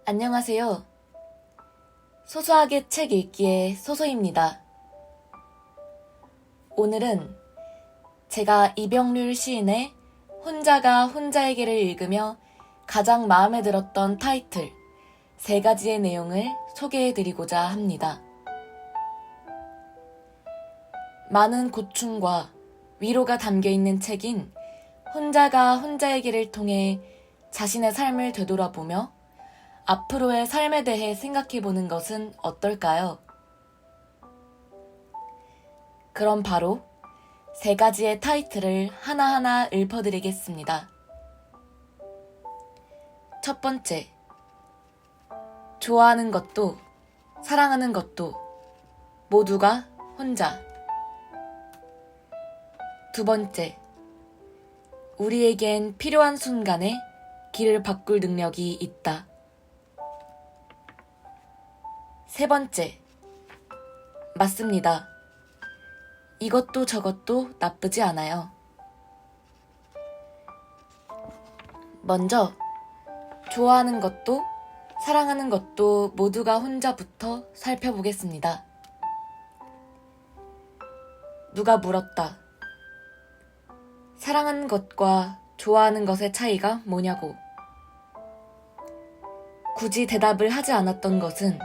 안녕하세요. 소소하게 책 읽기의 소소입니다. 오늘은 제가 이병률 시인의 혼자가 혼자에게를 읽으며 가장 마음에 들었던 타이틀 3가지의 내용을 소개해드리고자 합니다. 많은 고충과 위로가 담겨있는 책인 혼자가 혼자에게를 통해 자신의 삶을 되돌아보며 앞으로의 삶에 대해 생각해보는 것은 어떨까요? 그럼 바로 3가지의 타이틀을 하나하나 읊어드리겠습니다. 첫 번째, 좋아하는 것도 사랑하는 것도 모두가 혼자. 두 번째, 우리에겐 필요한 순간에 길을 바꿀 능력이 있다. 세 번째, 맞습니다. 이것도 저것도 나쁘지 않아요. 먼저, 좋아하는 것도 사랑하는 것도 모두가 혼자부터 살펴보겠습니다. 누가 물었다. 사랑하는 것과 좋아하는 것의 차이가 뭐냐고. 굳이 대답을 하지 않았던 것은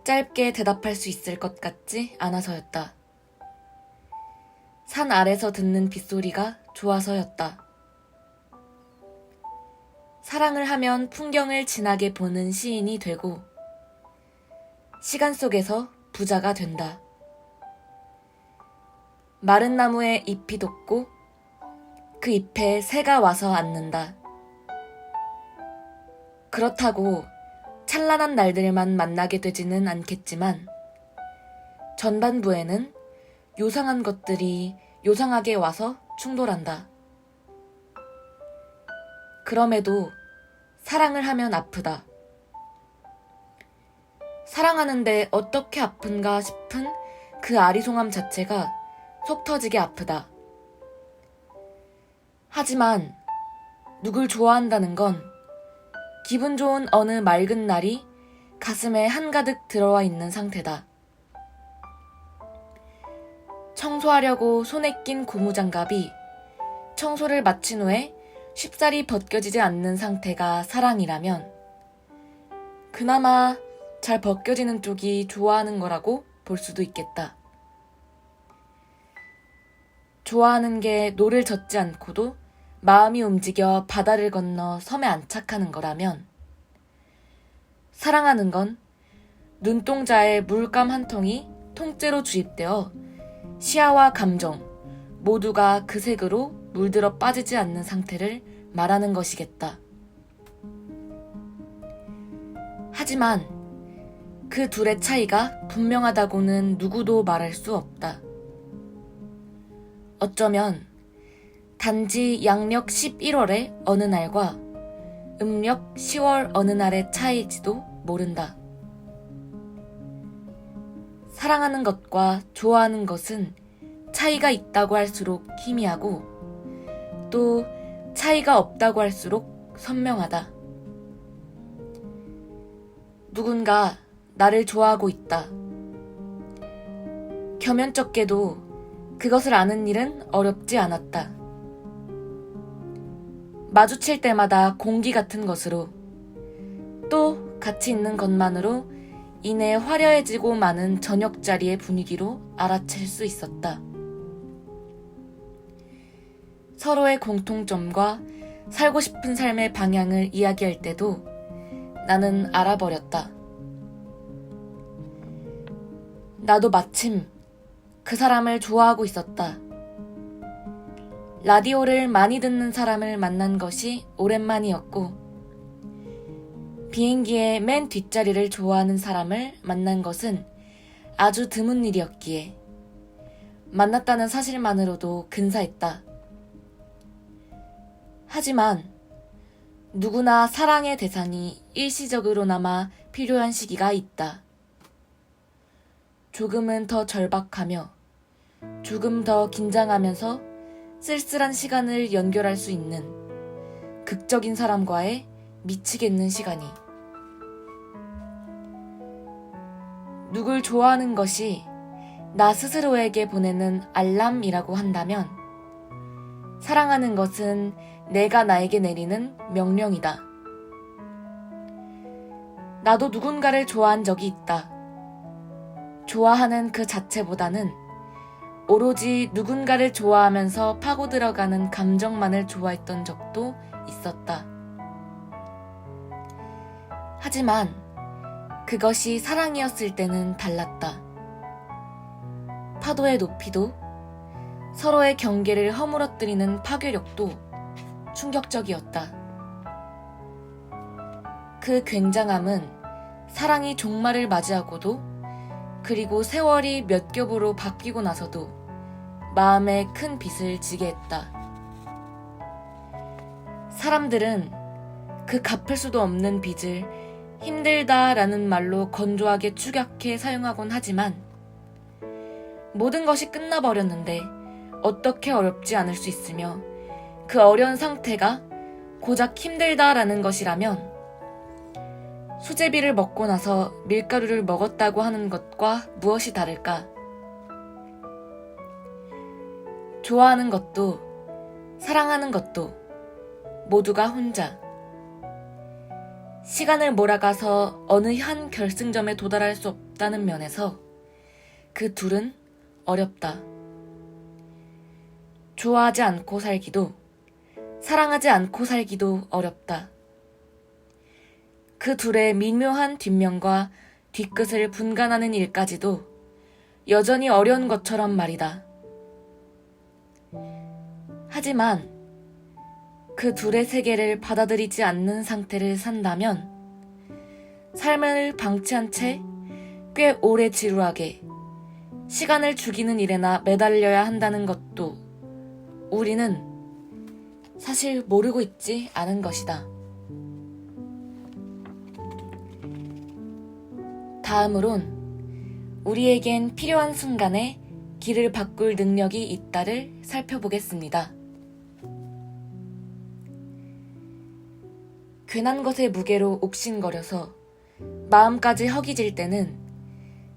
짧게 대답할 수 있을 것 같지 않아서였다. 산 아래서 듣는 빗소리가 좋아서였다. 사랑을 하면 풍경을 진하게 보는 시인이 되고 시간 속에서 부자가 된다. 마른 나무에 잎이 돋고 그 잎에 새가 와서 앉는다. 그렇다고 찬란한 날들만 만나게 되지는 않겠지만 전반부에는 요상한 것들이 요상하게 와서 충돌한다. 그럼에도 사랑을 하면 아프다. 사랑하는데 어떻게 아픈가 싶은 그 아리송함 자체가 속 터지게 아프다. 하지만 누굴 좋아한다는 건 기분 좋은 어느 맑은 날이 가슴에 한가득 들어와 있는 상태다. 청소하려고 손에 낀 고무장갑이 청소를 마친 후에 쉽사리 벗겨지지 않는 상태가 사랑이라면 그나마 잘 벗겨지는 쪽이 좋아하는 거라고 볼 수도 있겠다. 좋아하는 게 노를 젓지 않고도 마음이 움직여 바다를 건너 섬에 안착하는 거라면 사랑하는 건 눈동자에 물감 한 통이 통째로 주입되어 시야와 감정 모두가 그 색으로 물들어 빠지지 않는 상태를 말하는 것이겠다. 하지만 그 둘의 차이가 분명하다고는 누구도 말할 수 없다. 어쩌면 단지 양력 11월의 어느 날과 음력 10월 어느 날의 차이일지도 모른다. 사랑하는 것과 좋아하는 것은 차이가 있다고 할수록 희미하고 또 차이가 없다고 할수록 선명하다. 누군가 나를 좋아하고 있다. 겸연쩍게도 그것을 아는 일은 어렵지 않았다. 마주칠 때마다 공기 같은 것으로 또 같이 있는 것만으로 이내 화려해지고 많은 저녁 자리의 분위기로 알아챌 수 있었다. 서로의 공통점과 살고 싶은 삶의 방향을 이야기할 때도 나는 알아버렸다. 나도 마침 그 사람을 좋아하고 있었다. 라디오를 많이 듣는 사람을 만난 것이 오랜만이었고 비행기의 맨 뒷자리를 좋아하는 사람을 만난 것은 아주 드문 일이었기에 만났다는 사실만으로도 근사했다. 하지만 누구나 사랑의 대상이 일시적으로나마 필요한 시기가 있다. 조금은 더 절박하며 조금 더 긴장하면서 쓸쓸한 시간을 연결할 수 있는 극적인 사람과의 미치겠는 시간이 누굴 좋아하는 것이 나 스스로에게 보내는 알람이라고 한다면 사랑하는 것은 내가 나에게 내리는 명령이다. 나도 누군가를 좋아한 적이 있다. 좋아하는 그 자체보다는 오로지 누군가를 좋아하면서 파고 들어가는 감정만을 좋아했던 적도 있었다. 하지만 그것이 사랑이었을 때는 달랐다. 파도의 높이도 서로의 경계를 허물어뜨리는 파괴력도 충격적이었다. 그 굉장함은 사랑이 종말을 맞이하고도 그리고 세월이 몇 겹으로 바뀌고 나서도 마음에 큰 빚을 지게 했다. 사람들은 그 갚을 수도 없는 빚을 힘들다라는 말로 건조하게 축약해 사용하곤 하지만 모든 것이 끝나버렸는데 어떻게 어렵지 않을 수 있으며 그 어려운 상태가 고작 힘들다라는 것이라면 수제비를 먹고 나서 밀가루를 먹었다고 하는 것과 무엇이 다를까? 좋아하는 것도 사랑하는 것도 모두가 혼자. 시간을 몰아가서 어느 한 결승점에 도달할 수 없다는 면에서 그 둘은 어렵다. 좋아하지 않고 살기도 사랑하지 않고 살기도 어렵다. 그 둘의 미묘한 뒷면과 뒤끝을 분간하는 일까지도 여전히 어려운 것처럼 말이다. 하지만 그 둘의 세계를 받아들이지 않는 상태를 산다면 삶을 방치한 채 꽤 오래 지루하게 시간을 죽이는 일에나 매달려야 한다는 것도 우리는 사실 모르고 있지 않은 것이다. 다음으론 우리에겐 필요한 순간에 길을 바꿀 능력이 있다를 살펴보겠습니다. 괜한 것의 무게로 옥신거려서 마음까지 허기질 때는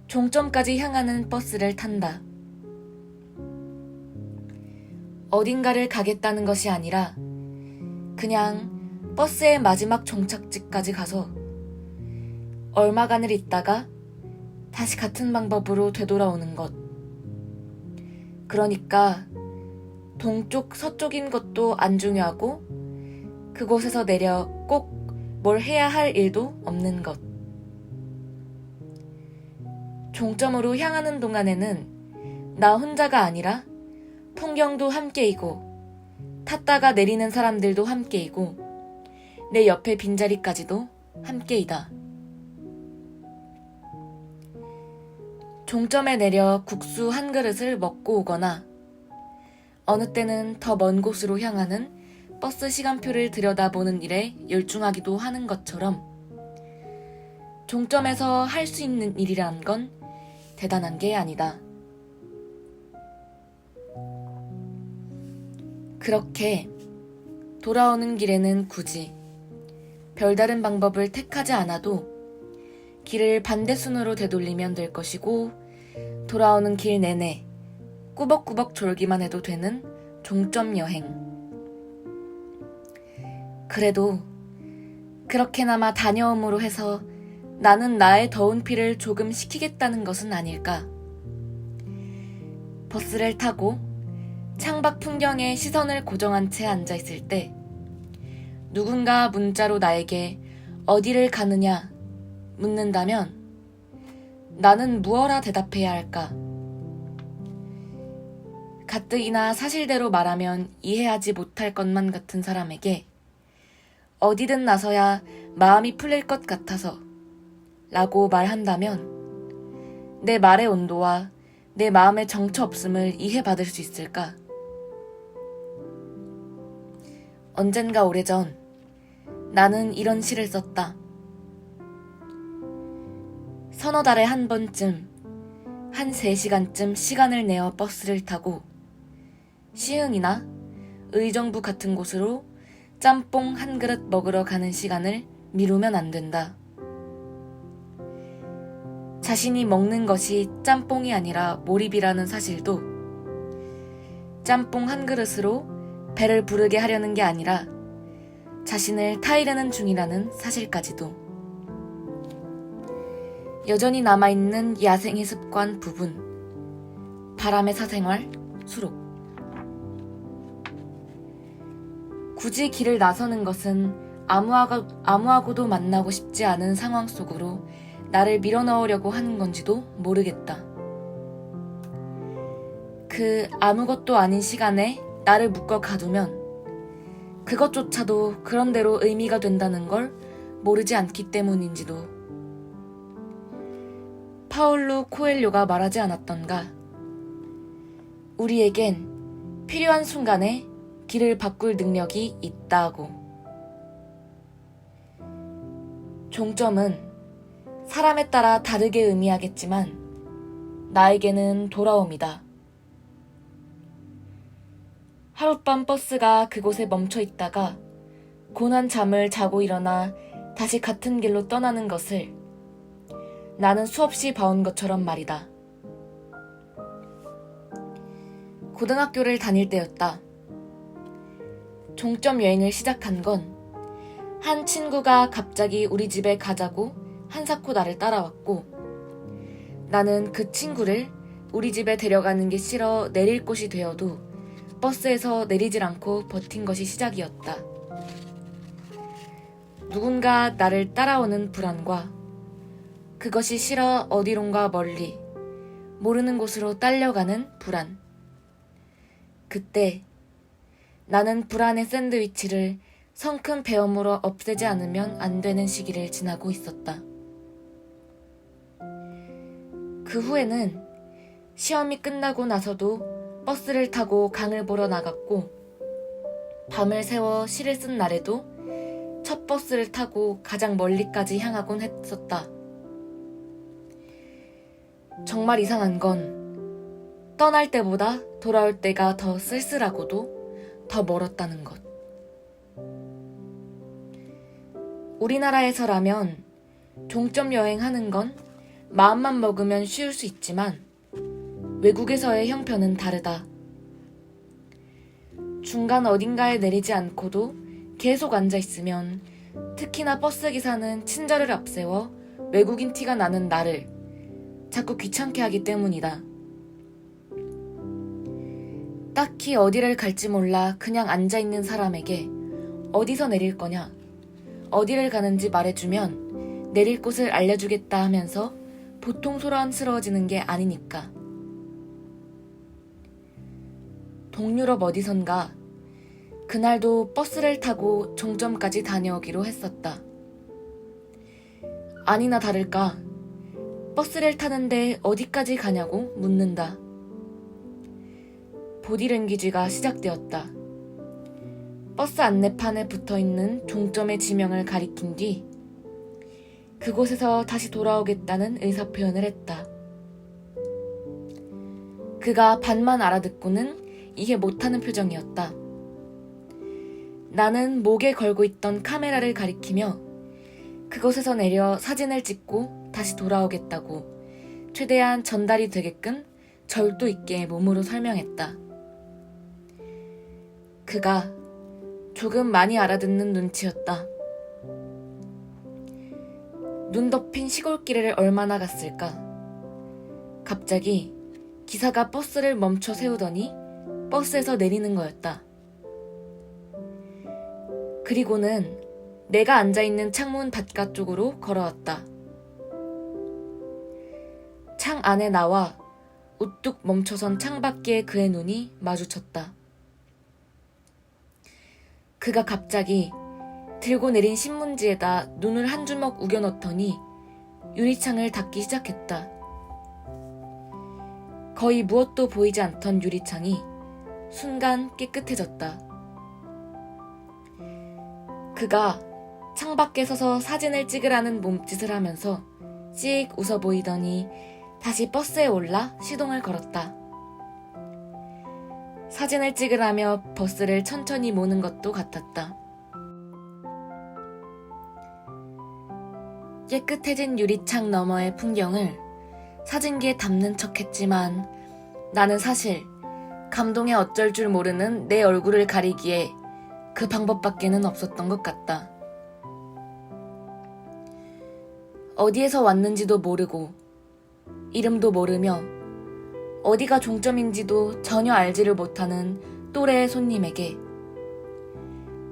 종점까지 향하는 버스를 탄다. 어딘가를 가겠다는 것이 아니라 그냥 버스의 마지막 종착지까지 가서 얼마간을 있다가 다시 같은 방법으로 되돌아오는 것. 그러니까 동쪽 서쪽인 것도 안 중요하고 그곳에서 내려 꼭 뭘 해야 할 일도 없는 것. 종점으로 향하는 동안에는 나 혼자가 아니라 풍경도 함께이고 탔다가 내리는 사람들도 함께이고 내 옆에 빈자리까지도 함께이다. 종점에 내려 국수 한 그릇을 먹고 오거나 어느 때는 더 먼 곳으로 향하는 버스 시간표를 들여다보는 일에 열중하기도 하는 것처럼 종점에서 할 수 있는 일이란 건 대단한 게 아니다. 그렇게 돌아오는 길에는 굳이 별다른 방법을 택하지 않아도 길을 반대순으로 되돌리면 될 것이고 돌아오는 길 내내 꾸벅꾸벅 졸기만 해도 되는 종점 여행. 그래도 그렇게나마 다녀옴으로 해서 나는 나의 더운 피를 조금 식히겠다는 것은 아닐까. 버스를 타고 창밖 풍경에 시선을 고정한 채 앉아있을 때 누군가 문자로 나에게 어디를 가느냐 묻는다면 나는 무어라 대답해야 할까? 가뜩이나 사실대로 말하면 이해하지 못할 것만 같은 사람에게 어디든 나서야 마음이 풀릴 것 같아서 라고 말한다면 내 말의 온도와 내 마음의 정처 없음을 이해받을 수 있을까? 언젠가 오래전 나는 이런 시를 썼다. 서너 달에 한 번쯤 한 3시간쯤 시간을 내어 버스를 타고 시흥이나 의정부 같은 곳으로 짬뽕 한 그릇 먹으러 가는 시간을 미루면 안 된다. 자신이 먹는 것이 짬뽕이 아니라 몰입이라는 사실도, 짬뽕 한 그릇으로 배를 부르게 하려는 게 아니라 자신을 타이르는 중이라는 사실까지도. 여전히 남아있는 야생의 습관 부분, 바람의 사생활 수록. 굳이 길을 나서는 것은 아무하고도 만나고 싶지 않은 상황 속으로 나를 밀어넣으려고 하는 건지도 모르겠다. 그 아무것도 아닌 시간에 나를 묶어 가두면 그것조차도 그런대로 의미가 된다는 걸 모르지 않기 때문인지도. 파울루 코엘료가 말하지 않았던가. 우리에겐 필요한 순간에 길을 바꿀 능력이 있다고. 종점은 사람에 따라 다르게 의미하겠지만 나에게는 돌아옴이다. 하룻밤 버스가 그곳에 멈춰 있다가 고난 잠을 자고 일어나 다시 같은 길로 떠나는 것을 나는 수없이 봐온 것처럼 말이다. 고등학교를 다닐 때였다. 종점 여행을 시작한 건 한 친구가 갑자기 우리 집에 가자고 한사코 나를 따라왔고, 나는 그 친구를 우리 집에 데려가는 게 싫어 내릴 곳이 되어도 버스에서 내리질 않고 버틴 것이 시작이었다. 누군가 나를 따라오는 불안과 그것이 싫어 어디론가 멀리 모르는 곳으로 딸려가는 불안. 그때 나는 불안의 샌드위치를 성큰 배움으로 없애지 않으면 안 되는 시기를 지나고 있었다. 그 후에는 시험이 끝나고 나서도 버스를 타고 강을 보러 나갔고, 밤을 새워 시를 쓴 날에도 첫 버스를 타고 가장 멀리까지 향하곤 했었다. 정말 이상한 건 떠날 때보다 돌아올 때가 더 쓸쓸하고도 더 멀었다는 것. 우리나라에서라면 종점 여행하는 건 마음만 먹으면 쉬울 수 있지만 외국에서의 형편은 다르다. 중간 어딘가에 내리지 않고도 계속 앉아있으면, 특히나 버스기사는 친절을 앞세워 외국인 티가 나는 나를 자꾸 귀찮게 하기 때문이다. 딱히 어디를 갈지 몰라 그냥 앉아있는 사람에게 어디서 내릴 거냐, 어디를 가는지 말해주면 내릴 곳을 알려주겠다 하면서 보통 소란스러워지는 게 아니니까. 동유럽 어디선가 그날도 버스를 타고 종점까지 다녀오기로 했었다. 아니나 다를까 버스를 타는데 어디까지 가냐고 묻는다. 보디랭귀지가 시작되었다. 버스 안내판에 붙어있는 종점의 지명을 가리킨 뒤 그곳에서 다시 돌아오겠다는 의사표현을 했다. 그가 반만 알아듣고는 이해 못하는 표정이었다. 나는 목에 걸고 있던 카메라를 가리키며 그곳에서 내려 사진을 찍고 다시 돌아오겠다고 최대한 전달이 되게끔 절도 있게 몸으로 설명했다. 그가 조금 많이 알아듣는 눈치였다. 눈 덮인 시골길을 얼마나 갔을까. 갑자기 기사가 버스를 멈춰 세우더니 버스에서 내리는 거였다. 그리고는 내가 앉아있는 창문 바깥쪽으로 걸어왔다. 창 안에 나와 우뚝 멈춰선 창밖에 그의 눈이 마주쳤다. 그가 갑자기 들고 내린 신문지에다 눈을 한 주먹 우겨 넣더니 유리창을 닫기 시작했다. 거의 무엇도 보이지 않던 유리창이 순간 깨끗해졌다. 그가 창밖에 서서 사진을 찍으라는 몸짓을 하면서 씩 웃어 보이더니 다시 버스에 올라 시동을 걸었다. 사진을 찍으라며 버스를 천천히 모는 것도 같았다. 깨끗해진 유리창 너머의 풍경을 사진기에 담는 척 했지만 나는 사실 감동에 어쩔 줄 모르는 내 얼굴을 가리기에 그 방법밖에는 없었던 것 같다. 어디에서 왔는지도 모르고 이름도 모르며 어디가 종점인지도 전혀 알지를 못하는 또래의 손님에게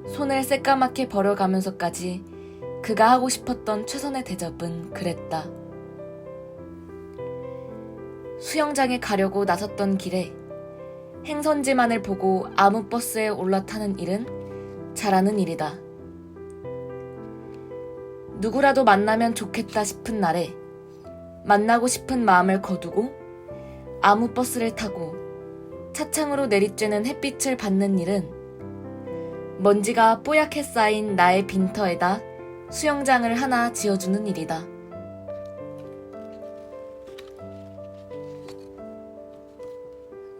손을 새까맣게 벌어가면서까지 그가 하고 싶었던 최선의 대접은 그랬다. 수영장에 가려고 나섰던 길에 행선지만을 보고 아무 버스에 올라타는 일은 잘하는 일이다. 누구라도 만나면 좋겠다 싶은 날에 만나고 싶은 마음을 거두고 아무 버스를 타고 차창으로 내리쬐는 햇빛을 받는 일은 먼지가 뽀얗게 쌓인 나의 빈터에다 수영장을 하나 지어주는 일이다.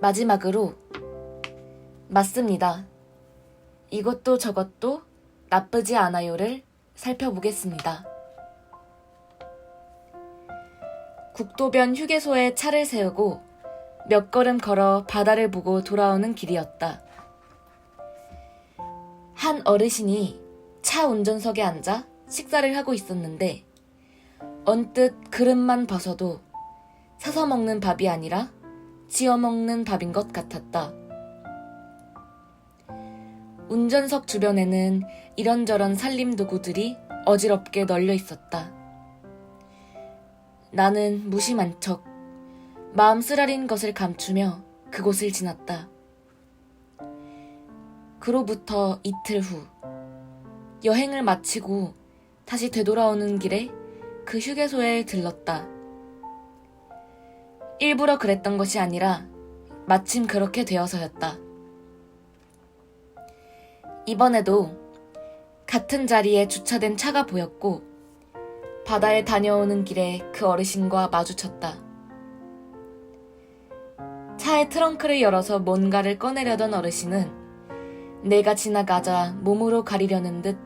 마지막으로 맞습니다. 이것도 저것도 나쁘지 않아요를 살펴보겠습니다. 국도변 휴게소에 차를 세우고 몇 걸음 걸어 바다를 보고 돌아오는 길이었다. 한 어르신이 차 운전석에 앉아 식사를 하고 있었는데 언뜻 그릇만 봐서도 사서 먹는 밥이 아니라 지어 먹는 밥인 것 같았다. 운전석 주변에는 이런저런 살림도구들이 어지럽게 널려 있었다. 나는 무심한 척 마음 쓰라린 것을 감추며 그곳을 지났다. 그로부터 이틀 후 여행을 마치고 다시 되돌아오는 길에 그 휴게소에 들렀다. 일부러 그랬던 것이 아니라 마침 그렇게 되어서였다. 이번에도 같은 자리에 주차된 차가 보였고 바다에 다녀오는 길에 그 어르신과 마주쳤다. 차의 트렁크를 열어서 뭔가를 꺼내려던 어르신은 내가 지나가자 몸으로 가리려는 듯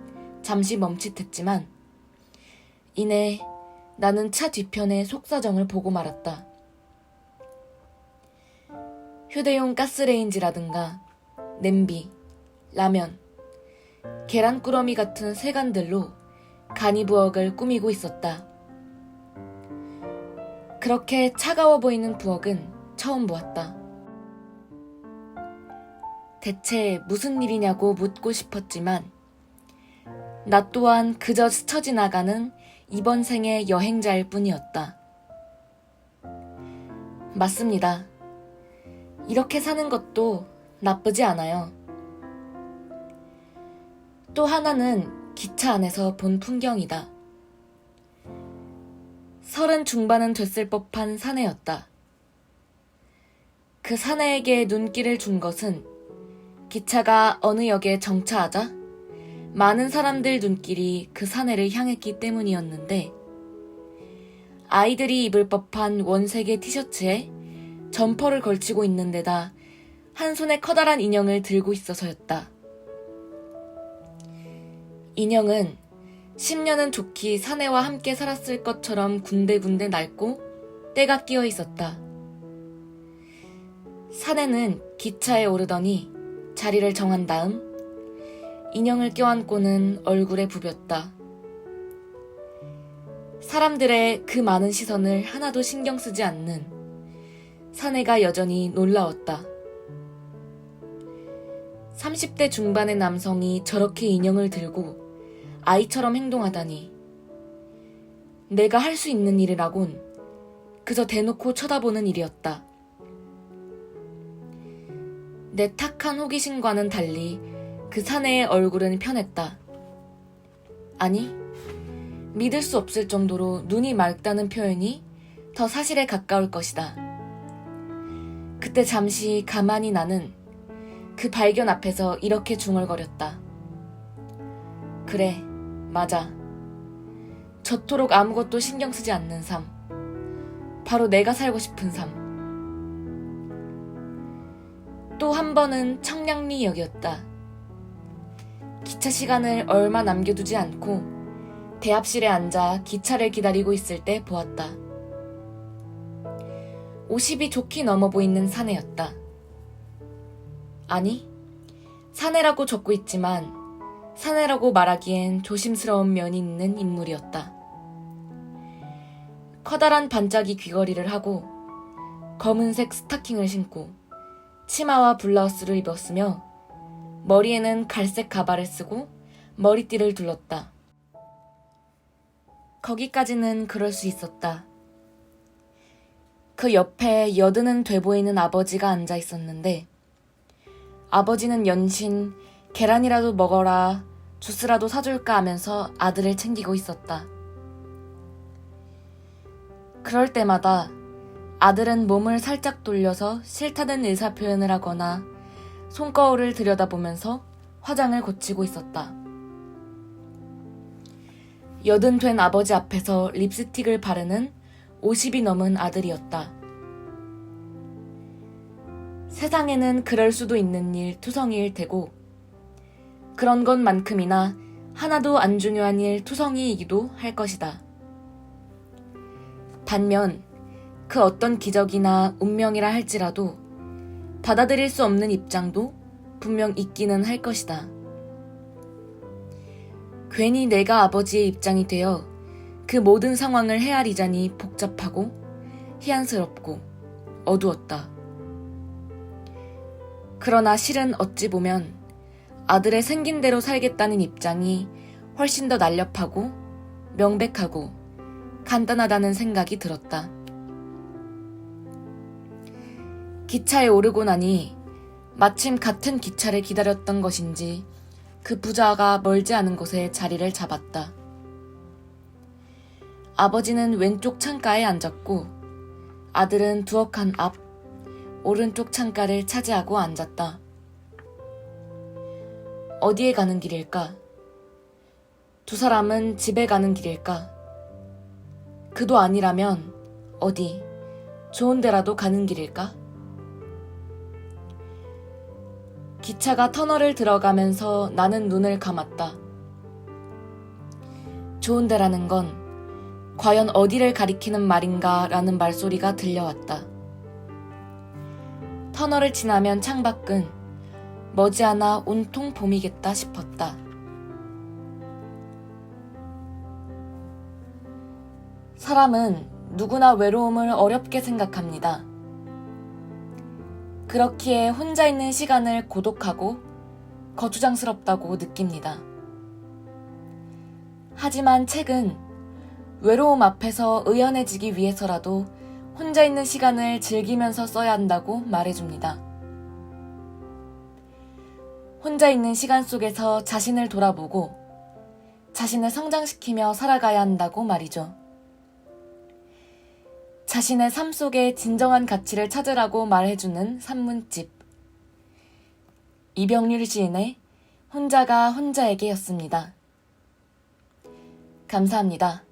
잠시 멈칫했지만 이내 나는 차 뒤편의 속사정을 보고 말았다. 휴대용 가스레인지라든가 냄비, 라면, 계란꾸러미 같은 세간들로 간이부엌을 꾸미고 있었다. 그렇게 차가워 보이는 부엌은 처음 보았다. 대체 무슨 일이냐고 묻고 싶었지만 나 또한 그저 스쳐 지나가는 이번 생의 여행자일 뿐이었다. 맞습니다. 이렇게 사는 것도 나쁘지 않아요. 또 하나는 기차 안에서 본 풍경이다. 30 중반은 됐을 법한 사내였다. 그 사내에게 눈길을 준 것은 기차가 어느 역에 정차하자 많은 사람들 눈길이 그 사내를 향했기 때문이었는데 아이들이 입을 법한 원색의 티셔츠에 점퍼를 걸치고 있는 데다 한 손에 커다란 인형을 들고 있어서였다. 인형은 10년은 좋기 사내와 함께 살았을 것처럼 군데군데 낡고 때가 끼어 있었다. 사내는 기차에 오르더니 자리를 정한 다음 인형을 껴안고는 얼굴에 부볐다. 사람들의 그 많은 시선을 하나도 신경 쓰지 않는 사내가 여전히 놀라웠다. 30대 중반의 남성이 저렇게 인형을 들고 아이처럼 행동하다니. 내가 할 수 있는 일이라곤 그저 대놓고 쳐다보는 일이었다. 내 탁한 호기심과는 달리 그 사내의 얼굴은 편했다. 아니, 믿을 수 없을 정도로 눈이 맑다는 표현이 더 사실에 가까울 것이다. 그때 잠시 가만히 나는 그 발견 앞에서 이렇게 중얼거렸다. 그래, 맞아. 저토록 아무것도 신경 쓰지 않는 삶. 바로 내가 살고 싶은 삶. 또 한 번은 청량리역이었다. 기차 시간을 얼마 남겨두지 않고 대합실에 앉아 기차를 기다리고 있을 때 보았다. 50이 좋게 넘어 보이는 사내였다. 아니, 사내라고 적고 있지만 사내라고 말하기엔 조심스러운 면이 있는 인물이었다. 커다란 반짝이 귀걸이를 하고 검은색 스타킹을 신고 치마와 블라우스를 입었으며 머리에는 갈색 가발을 쓰고 머리띠를 둘렀다. 거기까지는 그럴 수 있었다. 그 옆에 여든은 돼 보이는 아버지가 앉아 있었는데 아버지는 연신 계란이라도 먹어라, 주스라도 사줄까 하면서 아들을 챙기고 있었다. 그럴 때마다 아들은 몸을 살짝 돌려서 싫다는 의사표현을 하거나 손거울을 들여다보면서 화장을 고치고 있었다. 여든 된 아버지 앞에서 립스틱을 바르는 50이 넘은 아들이었다. 세상에는 그럴 수도 있는 일 투성이일 테고 그런 것만큼이나 하나도 안 중요한 일 투성이이기도 할 것이다. 반면 그 어떤 기적이나 운명이라 할지라도 받아들일 수 없는 입장도 분명 있기는 할 것이다. 괜히 내가 아버지의 입장이 되어 그 모든 상황을 헤아리자니 복잡하고 희한스럽고 어두웠다. 그러나 실은 어찌 보면 아들의 생긴 대로 살겠다는 입장이 훨씬 더 날렵하고 명백하고 간단하다는 생각이 들었다. 기차에 오르고 나니 마침 같은 기차를 기다렸던 것인지 그 부자가 멀지 않은 곳에 자리를 잡았다. 아버지는 왼쪽 창가에 앉았고 아들은 두어 칸 앞 오른쪽 창가를 차지하고 앉았다. 어디에 가는 길일까? 두 사람은 집에 가는 길일까? 그도 아니라면 어디 좋은 데라도 가는 길일까? 기차가 터널을 들어가면서 나는 눈을 감았다. 좋은 데라는 건 과연 어디를 가리키는 말인가 라는 말소리가 들려왔다. 터널을 지나면 창밖은 머지않아 온통 봄이겠다 싶었다. 사람은 누구나 외로움을 어렵게 생각합니다. 그렇기에 혼자 있는 시간을 고독하고 거추장스럽다고 느낍니다. 하지만 책은 외로움 앞에서 의연해지기 위해서라도 혼자 있는 시간을 즐기면서 써야 한다고 말해줍니다. 혼자 있는 시간 속에서 자신을 돌아보고 자신을 성장시키며 살아가야 한다고 말이죠. 자신의 삶 속에 진정한 가치를 찾으라고 말해주는 산문집. 이병률 시인의 혼자가 혼자에게였습니다. 감사합니다.